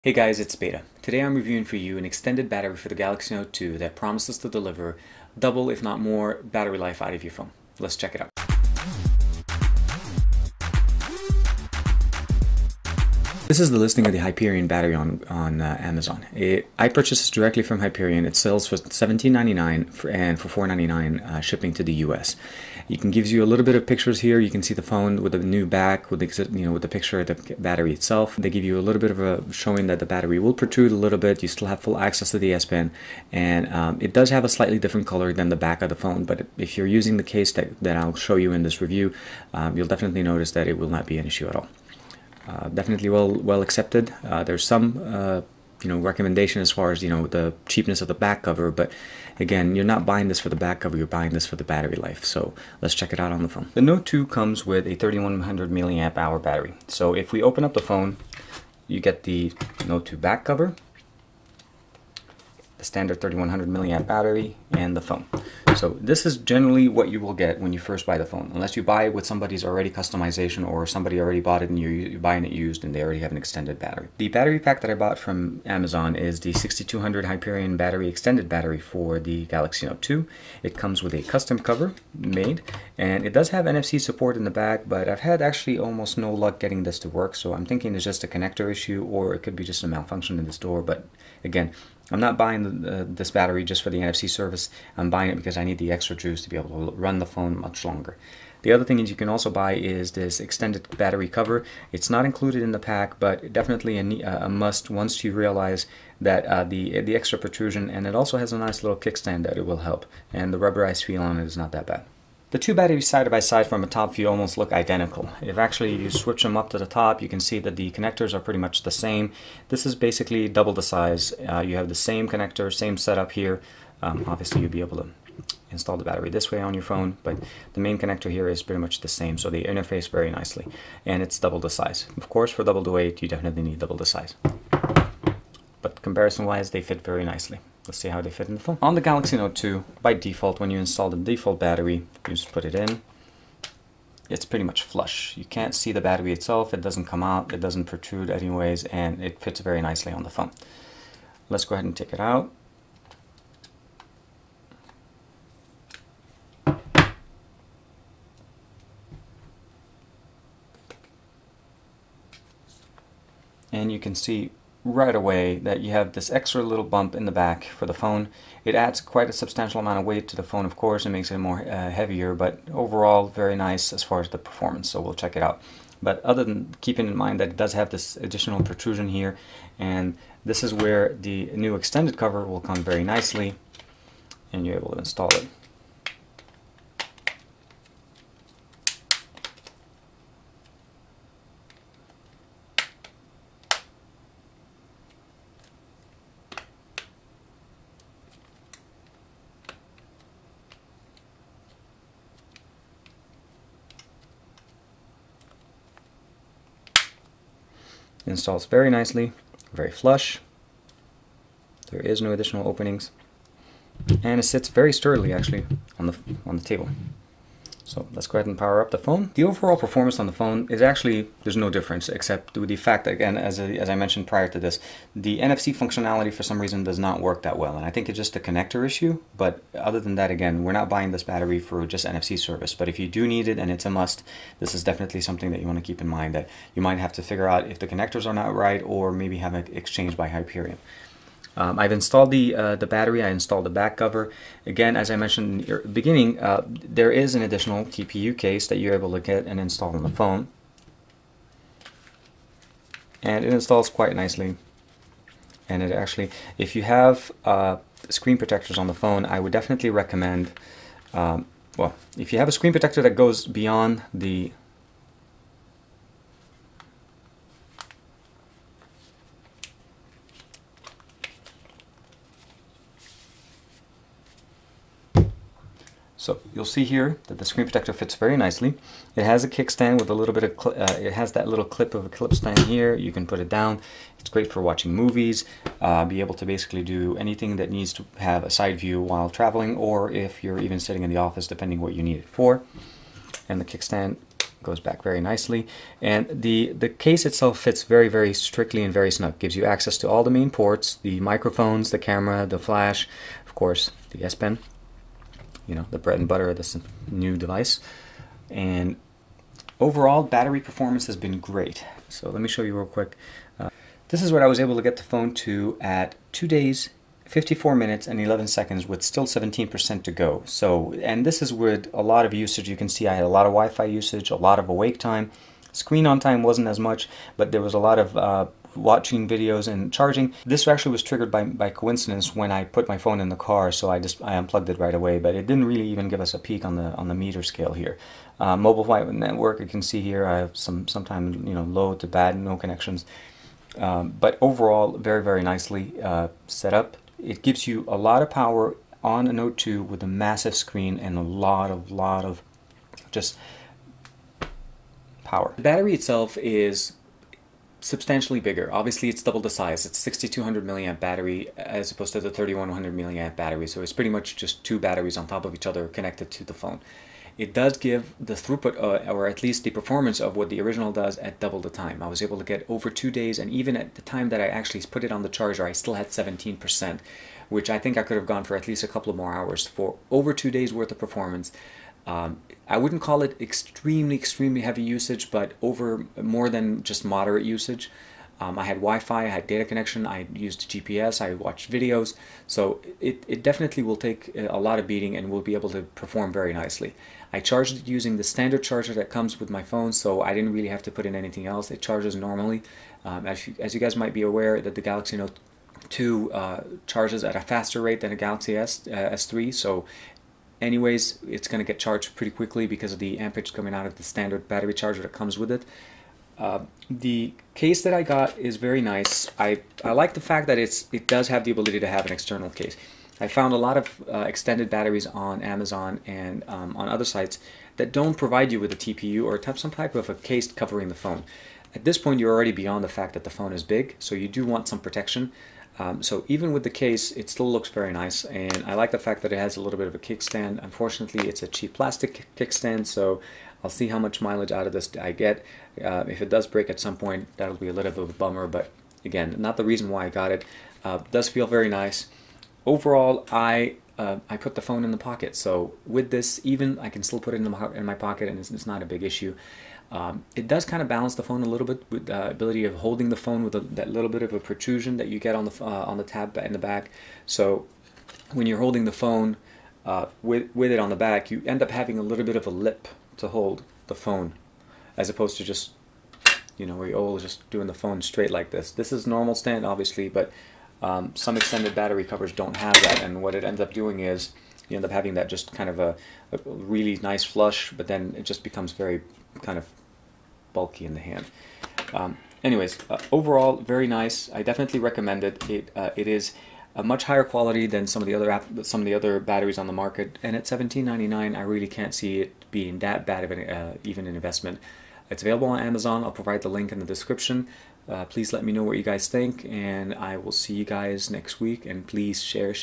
Hey guys, it's BaayTa. Today I'm reviewing for you an extended battery for the Galaxy Note 2 that promises to deliver double, if not more, battery life out of your phone. Let's check it out. This is the listing of the Hyperion battery on Amazon. I purchased this directly from Hyperion. It sells for $17.99 and for $4.99 shipping to the US. It gives you a little bit of pictures here. You can see the phone with the new back, with the picture of the battery itself. They give you a little bit of a showing that the battery will protrude a little bit. You still have full access to the S Pen, and it does have a slightly different color than the back of the phone. But if you're using the case that I'll show you in this review, you'll definitely notice that it will not be an issue at all. Definitely well accepted. There's some recommendation as far as the cheapness of the back cover, but again, you're not buying this for the back cover, you're buying this for the battery life. So let's check it out on the phone. The Note 2 comes with a 3100 milliamp hour battery. So if we open up the phone, you get the Note 2 back cover, the standard 3100 milliamp battery, and the phone. So this is generally what you will get when you first buy the phone, unless you buy it with somebody's already customization or somebody already bought it and you're buying it used and they already have an extended battery. The battery pack that I bought from Amazon is the 6200 Hyperion battery extended battery for the Galaxy Note 2. It comes with a custom cover made, and it does have NFC support in the back, but I've had actually almost no luck getting this to work, so I'm thinking it's just a connector issue, or it could be just a malfunction in this door. But again, I'm not buying this battery just for the NFC service. I'm buying it because I need the extra juice to be able to run the phone much longer. The other thing is you can also buy is this extended battery cover. It's not included in the pack, but definitely a must once you realize that the extra protrusion, and it also has a nice little kickstand that it will help, and the rubberized feel on it is not that bad. The two batteries side by side from a top view almost look identical. If actually you switch them up to the top, you can see that the connectors are pretty much the same. This is basically double the size. You have the same connector, same setup here. Obviously you'll be able to install the battery this way on your phone, but the main connector here is pretty much the same, so they interface very nicely, and it's double the size. Of course, for double the weight, you definitely need double the size. But comparison-wise, they fit very nicely. Let's see how they fit in the phone. On the Galaxy Note 2, by default, when you install the default battery, you just put it in. It's pretty much flush. You can't see the battery itself. It doesn't come out. It doesn't protrude anyways, and it fits very nicely on the phone. Let's go ahead and take it out. And you can see right away that you have this extra little bump in the back for the phone. It adds quite a substantial amount of weight to the phone, of course, and makes it more heavier, but overall very nice as far as the performance, so we'll check it out. But other than keeping in mind that it does have this additional protrusion here, and this is where the new extended cover will come very nicely, and you're able to install it. It installs very nicely, very flush. There is no additional openings, and it sits very sturdily actually on the table. So let's go ahead and power up the phone. The overall performance on the phone is actually, there's no difference, except with the fact that, again, as I mentioned prior to this, the NFC functionality for some reason does not work that well, and I think it's just a connector issue. But other than that, again, we're not buying this battery for just NFC service, but if you do need it and it's a must, this is definitely something that you want to keep in mind, that you might have to figure out if the connectors are not right, or maybe have it exchanged by Hyperion. I've installed the battery. I installed the back cover. Again, as I mentioned in the beginning, there is an additional TPU case that you're able to get and install on the phone, and it installs quite nicely. And it actually, if you have screen protectors on the phone, I would definitely recommend, well, if you have a screen protector that goes beyond the So you'll see here that the screen protector fits very nicely. It has a kickstand with a little bit of, it has that little clip of a clip stand here. You can put it down. It's great for watching movies, be able to basically do anything that needs to have a side view while traveling, or if you're even sitting in the office, depending what you need it for. And the kickstand goes back very nicely, and the case itself fits very strictly and very snug. Gives you access to all the main ports, the microphones, the camera, the flash, of course the S Pen, you know, the bread and butter of this new device. And overall battery performance has been great. So let me show you real quick. This is what I was able to get the phone to at 2 days, 54 minutes and 11 seconds with still 17% to go. So, and this is with a lot of usage. You can see I had a lot of Wi-Fi usage, a lot of awake time. Screen on time wasn't as much, but there was a lot of watching videos and charging. This actually was triggered by coincidence when I put my phone in the car, so I unplugged it right away, but it didn't really even give us a peak on the meter scale here. Mobile Wi-Fi network, you can see here I have sometimes, you know, low to bad, no connections. But overall, very nicely set up. It gives you a lot of power on a Note 2 with a massive screen and a lot of just power. The battery itself is substantially bigger. Obviously it's double the size. It's 6200 milliamp battery as opposed to the 3100 milliamp battery. So it's pretty much just two batteries on top of each other connected to the phone. It does give the throughput, or at least the performance of what the original does at double the time. I was able to get over 2 days, and even at the time that I actually put it on the charger, I still had 17%, which I think I could have gone for at least a couple of more hours for over 2 days worth of performance. I wouldn't call it extremely heavy usage, but over more than just moderate usage. I had Wi-Fi, I had data connection, I used GPS, I watched videos, so it definitely will take a lot of beating and will be able to perform very nicely. I charged it using the standard charger that comes with my phone, so I didn't really have to put in anything else. It charges normally. As you guys might be aware, that the Galaxy Note 2 charges at a faster rate than a Galaxy S3, so anyways, it's going to get charged pretty quickly because of the ampage coming out of the standard battery charger that comes with it. The case that I got is very nice. I like the fact that it does have the ability to have an external case. I found a lot of extended batteries on Amazon and on other sites that don't provide you with a TPU or some type of a case covering the phone. At this point, you're already beyond the fact that the phone is big, so you do want some protection. So even with the case, it still looks very nice, and I like the fact that it has a little bit of a kickstand. Unfortunately, it's a cheap plastic kickstand, so I'll see how much mileage out of this I get. If it does break at some point, that'll be a little bit of a bummer, but again, not the reason why I got it. Does feel very nice. Overall, I put the phone in the pocket, so with this, even I can still put it in my pocket, and it's not a big issue. It does kind of balance the phone a little bit with the ability of holding the phone with that little bit of a protrusion that you get on the tab in the back. So when you're holding the phone with it on the back, you end up having a little bit of a lip to hold the phone, as opposed to just, you know, where you're always just doing the phone straight like this. This is normal stand, obviously, but some extended battery covers don't have that, and what it ends up doing is you end up having that just kind of a really nice flush, but then it just becomes very kind of bulky in the hand. Anyways, overall, very nice. I definitely recommend it. It is a much higher quality than some of the other batteries on the market, and at $17.99, I really can't see it being that bad of even an investment. It's available on Amazon. I'll provide the link in the description. Please let me know what you guys think, and I will see you guys next week. And please share.